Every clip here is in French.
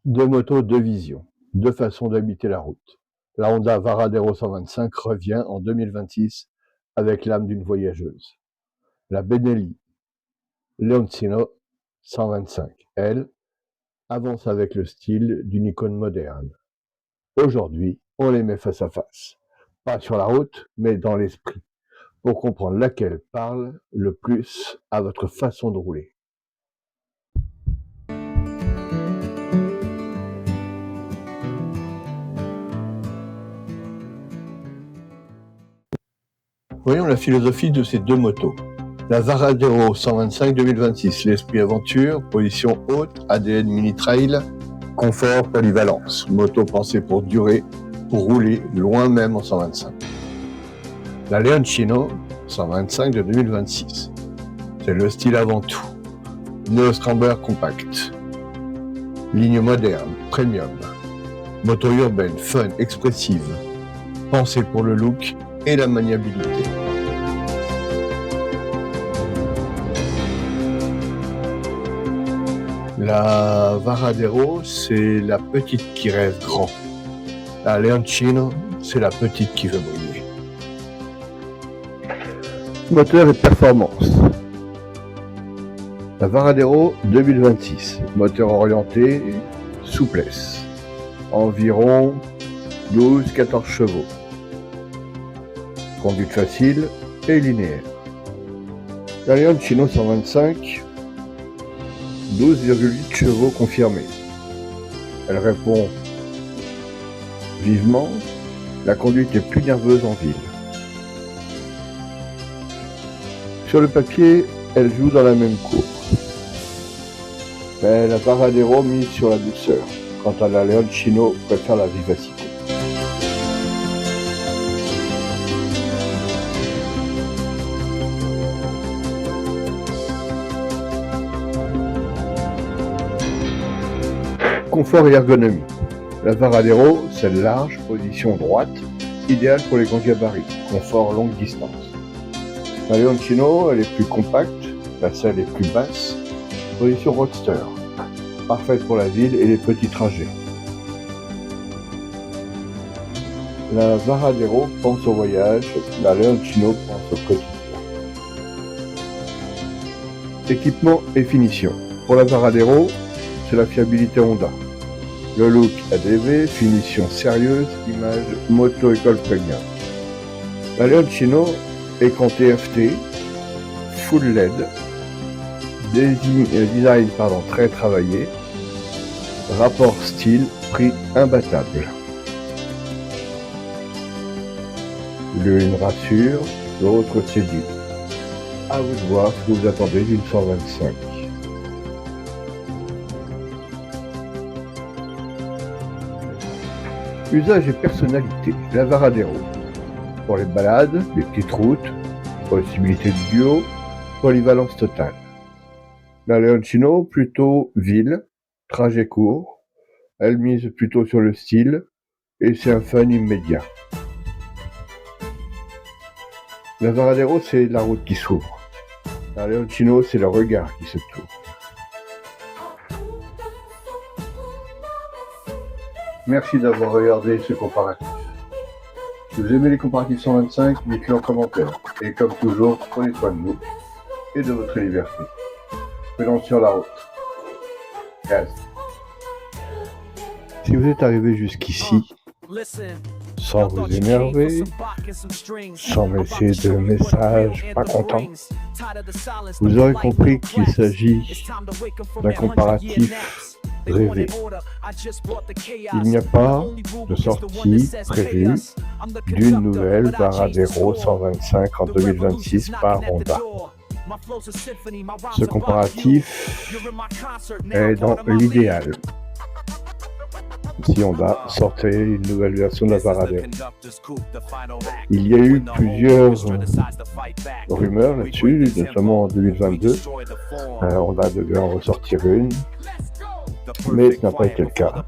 Deux motos, deux visions, deux façons d'habiter la route. La Honda Varadero 125 revient en 2026 avec l'âme d'une voyageuse. La Benelli Leoncino 125, elle, avance avec le style d'une icône moderne. Aujourd'hui, on les met face à face. Pas sur la route, mais dans l'esprit, pour comprendre laquelle parle le plus à votre façon de rouler. Voyons la philosophie de ces deux motos. La Varadero 125 2026, l'esprit aventure, position haute, ADN mini trail, confort, polyvalence, moto pensée pour durer, pour rouler loin même en 125. La Leoncino 125 de 2026, c'est le style avant tout. Neo Scrambler compact, ligne moderne, premium, moto urbaine, fun, expressive, pensée pour le look et la maniabilité. La Varadero, c'est la petite qui rêve grand. La Leoncino, c'est la petite qui veut briller. Moteur et performance. La Varadero 2026, moteur orienté, souplesse. Environ 12-14 chevaux. Conduite facile et linéaire. La Leoncino 125, 12,8 chevaux confirmés. Elle répond vivement, la conduite est plus nerveuse en ville. Sur le papier, elle joue dans la même cour. Mais la Varadero mise sur la douceur, quant à la Leoncino préfère la vivacité. Confort et ergonomie. La Varadero, celle large, position droite, idéale pour les grands gabarits, confort longue distance. La Leoncino, elle est plus compacte, la selle est plus basse, position roadster, parfaite pour la ville et les petits trajets. La Varadero pense au voyage, la Leoncino pense au quotidien. Équipement et finition. Pour la Varadero, c'est la fiabilité Honda. Le look ADV, finition sérieuse, image moto école premium. La Leoncino, écran TFT, full LED, design très travaillé, rapport style, prix imbattable. L'une rassure, l'autre séduit. À vous de voir ce que vous attendez d'une 125. Usage et personnalité, la Varadero. Pour les balades, les petites routes, possibilité de duo, polyvalence totale. La Leoncino, plutôt ville, trajet court, elle mise plutôt sur le style et c'est un fun immédiat. La Varadero, c'est la route qui s'ouvre. La Leoncino, c'est le regard qui se tourne. Merci d'avoir regardé ce comparatif. Si vous aimez les comparatifs 125, dites-le en commentaire. Et comme toujours, prenez soin de nous et de votre liberté. Prudence sur la route. Gaz. Si vous êtes arrivé jusqu'ici, sans vous énerver, sans laisser de message pas content, vous aurez compris qu'il s'agit d'un comparatif rêvé. Il n'y a pas de sortie prévue d'une nouvelle Varadero 125 en 2026 par Honda. Ce comparatif est dans l'idéal. Si Honda sortait une nouvelle version de la Varadero. Il y a eu plusieurs rumeurs là-dessus, notamment en 2022. Honda devait en ressortir une, mais ce n'a pas été le cas.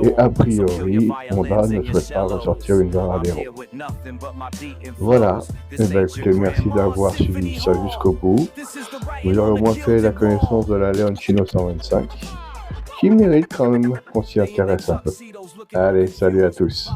Et a priori, Honda ne souhaite pas ressortir une Varadero. Voilà. Écoutez, merci d'avoir suivi ça jusqu'au bout. Vous aurez au moins fait la connaissance de la Leoncino 125. qui mérite quand même qu'on s'y intéresse un peu. Allez, salut à tous.